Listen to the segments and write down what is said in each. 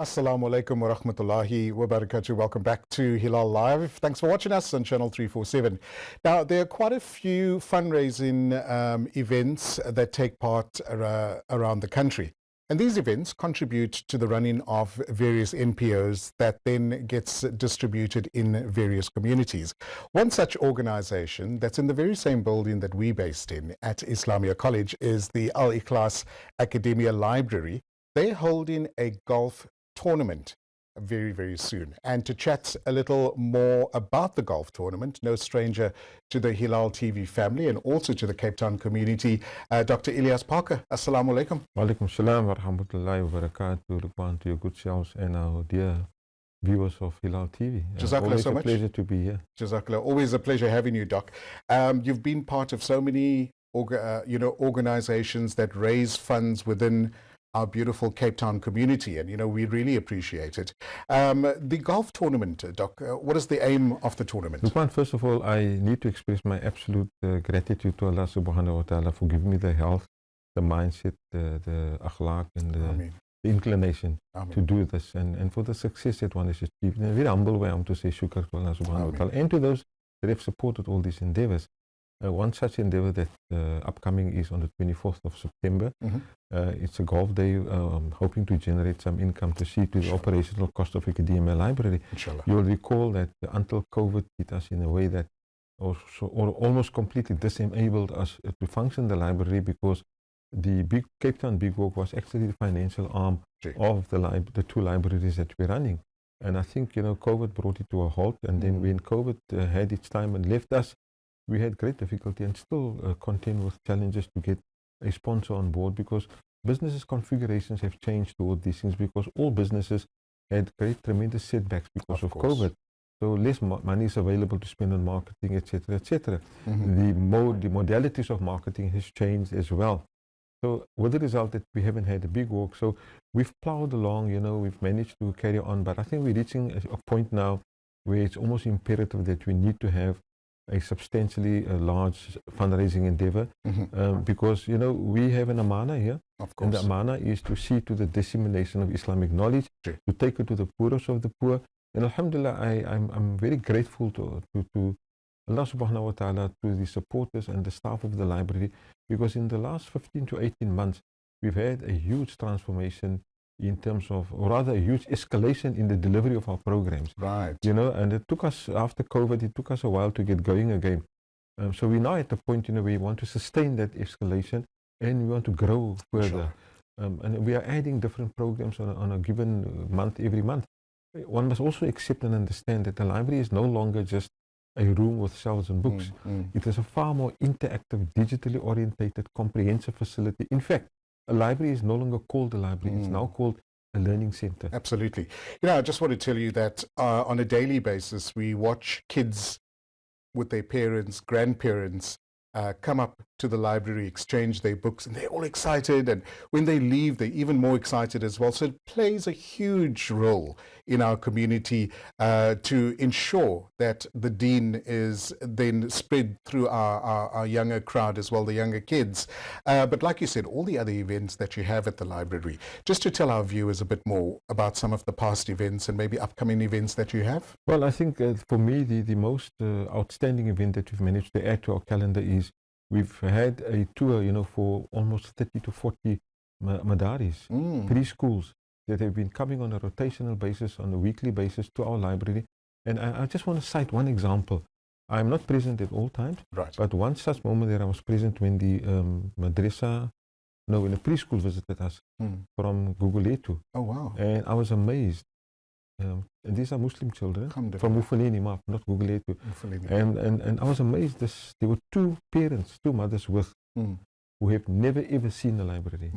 Assalamu alaikum wa rahmatullahi wa barakatuh. Welcome back to Hilaal Live. Thanks for watching us on Channel 347. Now, there are quite a few fundraising events that take part around the country. And these events contribute to the running of various NPOs that then gets distributed in various communities. One such organization that's in the very same building that we're based in at Islamia College is the Ikhlaas Academia Library. They're holding a golf tournament very, very soon. And to chat a little more about the golf tournament, no stranger to the Hilaal TV family and also to the Cape Town community, Dr Elias Parker. Assalamu alaikum. Wa alaikum salam wa rahmatullahi wa barakatuh. Look to your good selves and our dear viewers of Hilaal TV. Jazakallah always so a much. Pleasure to be here. Jazakallah. Always a pleasure having you, Doc. You've been part of so many organizations that raise funds within our beautiful Cape Town community, and we really appreciate it. The golf tournament, Doc, what is the aim of the tournament? Look, first of all, I need to express my absolute gratitude to Allah subhanahu wa ta'ala for giving me the health, the mindset, the akhlaq and the inclination to do this, and for the success that one has achieved. In a very humble way, I'm to say shukr to Allah subhanahu wa ta'ala and to those that have supported all these endeavors. One such endeavor that upcoming is on the 24th of September. It's a golf day. I'm hoping to generate some income to see to the operational cost of Academia Library. Inshallah. You'll recall that until COVID hit us in a way that almost completely disabled us to function the library, because the big Cape Town Big Walk was actually the financial arm of the two libraries that we're running. And I think COVID brought it to a halt. And then when COVID had its time and left us, we had great difficulty and still contend with challenges to get a sponsor on board, because businesses' configurations have changed toward these things, because all businesses had tremendous setbacks because of COVID. So less money is available to spend on marketing, etc., etc. The modalities of marketing has changed as well. So with the result that we haven't had a big walk. So we've plowed along, we've managed to carry on, but I think we're reaching a point now where it's almost imperative that we need to have a substantially large fundraising endeavor, because we have an amana here, and the amana is to see to the dissemination of Islamic knowledge, to take it to the poorest of the poor. And alhamdulillah, I'm very grateful to Allah subhanahu wa ta'ala, to the supporters and the staff of the library, because in the last 15 to 18 months we've had a huge transformation in terms of, or rather a huge escalation in the delivery of our programs. Right. And it took us, after COVID, it took us a while to get going again. So we're now at the point, where we want to sustain that escalation and we want to grow further. And we are adding different programs on a given month, every month. One must also accept and understand that the library is no longer just a room with shelves and books. It is a far more interactive, digitally orientated, comprehensive facility. In fact, a library is no longer called a library, it's now called a learning center. Absolutely. I just want to tell you that on a daily basis, we watch kids with their parents, grandparents, come up to the library, exchange their books, and they're all excited. And when they leave, they're even more excited as well. So it plays a huge role in our community to ensure that the deen is then spread through our younger crowd as well, the younger kids. But like you said, all the other events that you have at the library, just to tell our viewers a bit more about some of the past events and maybe upcoming events that you have. Well, I think for me, the most outstanding event that we've managed to add to our calendar is we've had a tour, for almost 30 to 40 madaris, preschools that have been coming on a rotational basis, on a weekly basis to our library. And I just want to cite one example. I'm not present at all times, but one such moment that I was present when the when the preschool visited us from Guguletu. Oh, wow. And I was amazed. And these are Muslim children from Mufuleni Map, not Guguletu. And I was amazed. There were two mothers with who have never ever seen a library.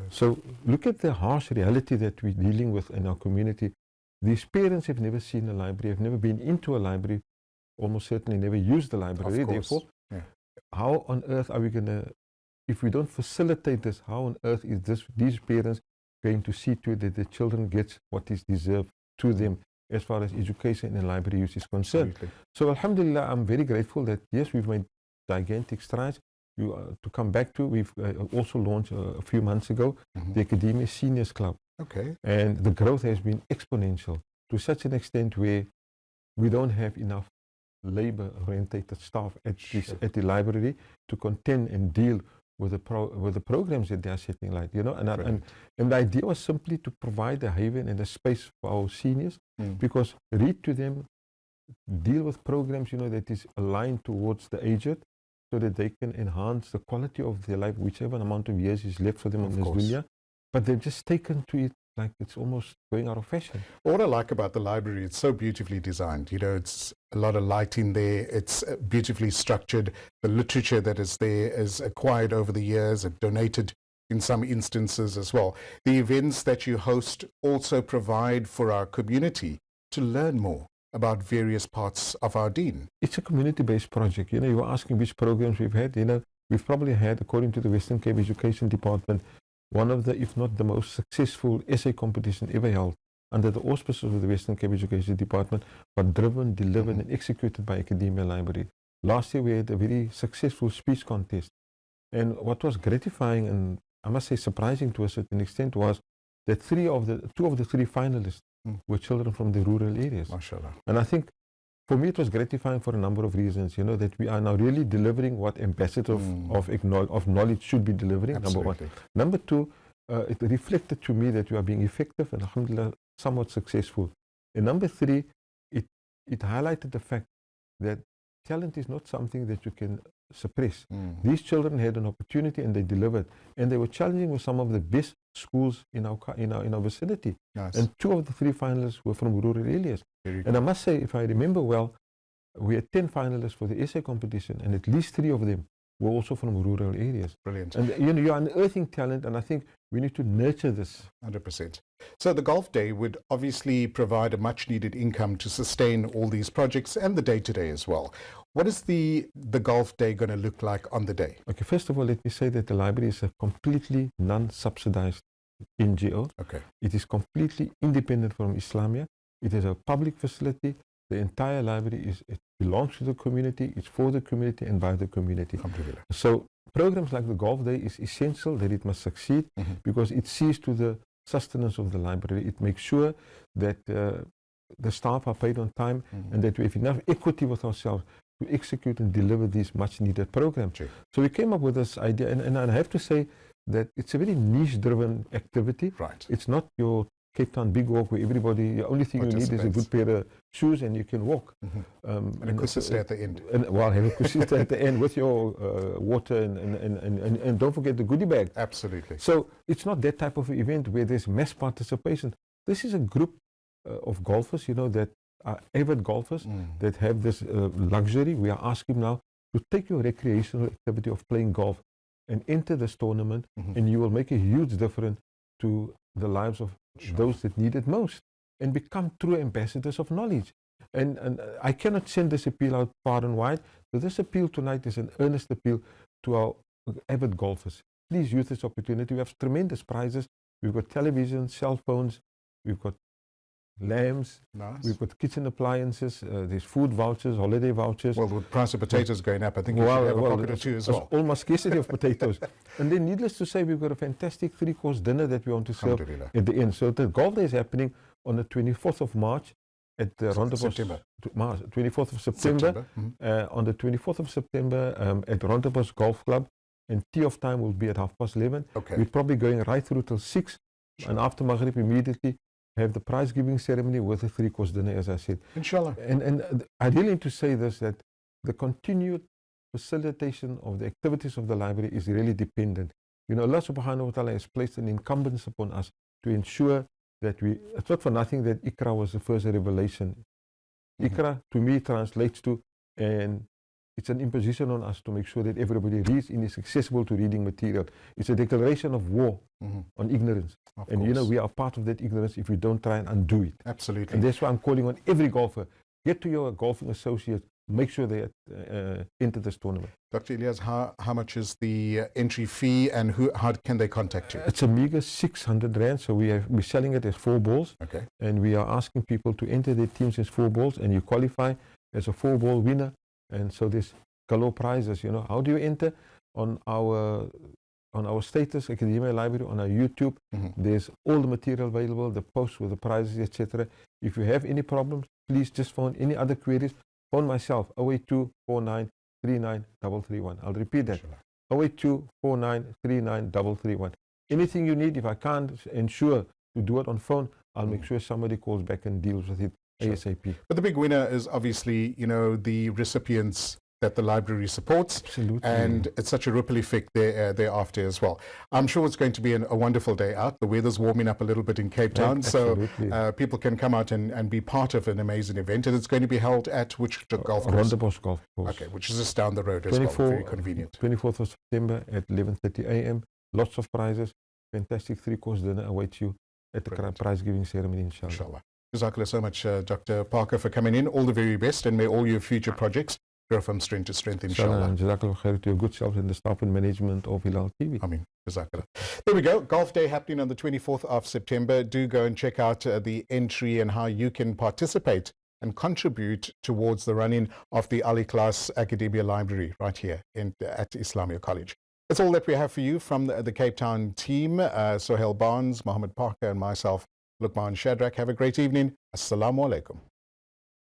So look at the harsh reality that we're dealing with in our community. These parents have never seen a library, have never been into a library, almost certainly never used the library. Therefore, how on earth are we going to, if we don't facilitate this, how on earth is these parents going to see to it that the children get what is deserved to them as far as education and library use is concerned? Absolutely. So alhamdulillah, I'm very grateful that yes, we've made gigantic strides. To come back to, we've also launched a few months ago the Academia Seniors Club. Okay. And the growth has been exponential to such an extent where we don't have enough labor-oriented staff at the library to contend and deal with the programs that they are setting, like, you know, and the idea was simply to provide a haven and a space for our seniors, because read to them, deal with programs, you know, that is aligned towards the aged, so that they can enhance the quality of their life, whichever amount of years is left for them on this dunya. But they've just taken to it like it's almost going out of fashion. What I like about the library, it's so beautifully designed. You know, it's a lot of light in there. It's beautifully structured. The literature that is there is acquired over the years and donated in some instances as well. The events that you host also provide for our community to learn more about various parts of our deen. It's a community-based project. You know, you were asking which programs we've had. You know, we've probably had, according to the Western Cape Education Department, one of the, if not the most successful essay competition ever held under the auspices of the Western Cape Education Department, but driven, delivered, and executed by Academia Library. Last year we had a very successful speech contest. And what was gratifying and I must say surprising to a certain extent was that two of the three finalists were children from the rural areas. MashaAllah. And I think for me it was gratifying for a number of reasons, you know, that we are now really delivering what ambassadors of knowledge should be delivering. Absolutely. Number one. Number two, it reflected to me that we are being effective and alhamdulillah somewhat successful. And number three, it highlighted the fact that talent is not something that you can suppress. These children had an opportunity and they delivered, and they were challenging with some of the best schools in our vicinity. Nice. And two of the three finalists were from rural areas. And I must say, if I remember well, we had 10 finalists for the essay competition, and at least 3 of them were also from rural areas. Brilliant. And you know, you're unearthing talent, and I think we need to nurture this. 100%. So the Golf Day would obviously provide a much needed income to sustain all these projects and the day-to-day as well. What is the Golf Day going to look like on the day? Okay, first of all, let me say that the library is a completely non-subsidized NGO. Okay. It is completely independent from Islamia. It is a public facility. The entire library it belongs to the community, it's for the community and by the community. So programs like the Golf Day is essential that it must succeed because it sees to the sustenance of the library. It makes sure that the staff are paid on time and that we have enough equity with ourselves to execute and deliver these much needed programs. So we came up with this idea, and I have to say that it's a very niche driven activity. Right. It's not your Cape Town big walk where everybody, the only thing you need is a good pair of shoes and you can walk. And a kusista at the end. And, well, have a kusista at the end with your water and don't forget the goodie bag. Absolutely. So it's not that type of event where there's mass participation. This is a group of golfers, you know, that are avid golfers that have this luxury. We are asking now to take your recreational activity of playing golf and enter this tournament, and you will make a huge difference to the lives of those that need it most and become true ambassadors of knowledge. And I cannot send this appeal out far and wide, but this appeal tonight is an earnest appeal to our avid golfers. Please use this opportunity. We have tremendous prizes. We've got televisions, cell phones, we've got lamps, we've got kitchen appliances, there's food vouchers, holiday vouchers. Well, with the price of potatoes going up, I think you should have a pocket or two as well. Almost scarcity of potatoes. And then needless to say, we've got a fantastic 3-course dinner that we want to serve at the end. So the Golf Day is happening on the 24th of March at the Rondebosch, 24th of September. On the 24th of September at Rondebosch Golf Club, and tea off time will be at 11:30. Okay. We're probably going right through till 6, and after Maghrib immediately have the prize giving ceremony with a 3-course dinner, as I said. Inshallah. And I really need to say this, that the continued facilitation of the activities of the library is really dependent. You know, Allah subhanahu wa ta'ala has placed an incumbence upon us to ensure that it's not for nothing that Iqra was the first revelation. Iqra to me translates to, and it's an imposition on us to make sure that everybody reads and is accessible to reading material. It's a declaration of war on ignorance. And you know, we are part of that ignorance if we don't try and undo it. Absolutely. And that's why I'm calling on every golfer, get to your golfing associates, make sure they enter this tournament. Dr. Elias, how much is the entry fee and how can they contact you? It's a meager 600 Rand, so we're selling it as 4 balls. Okay. And we are asking people to enter their teams as 4 balls, and you qualify as a 4-ball winner. And so there's galore prizes, you know. How do you enter? On our on our status, Academia Library, on our YouTube. There's all the material available, the posts with the prizes, etc. If you have any problems, please just phone. Any other queries, phone myself, 082 49 39 331. I'll repeat that, 082 49 39 331. Anything you need, if I can't ensure to do it on phone, I'll make sure somebody calls back and deals with it ASAP. But the big winner is obviously, you know, the recipients that the library supports. Absolutely. And it's such a ripple effect thereafter as well. I'm sure it's going to be a wonderful day out. The weather's warming up a little bit in Cape Town, so people can come out and be part of an amazing event. And it's going to be held at which golf course? Rondebosch Golf Course. Okay, which is just down the road as well. Very convenient. 24th of September at 11:30 a.m. Lots of prizes. Fantastic 3-course dinner awaits you at the prize giving ceremony, inshallah. Jazakallah so much, Dr. Parker, for coming in. All the very best, and may all your future projects grow from strength to strength, inshallah. Jazakallah khair to your good self and the staff and management of Hilaal TV. Ameen. Jazakallah. There we go. Golf Day happening on the 24th of September. Do go and check out the entry and how you can participate and contribute towards the running of the Ikhlaas Academia Library right here at Islamia College. That's all that we have for you from the Cape Town team. Sohail Barnes, Mohammed Parker, and myself, Luqman Shadrack. Have a great evening. Assalamu alaikum.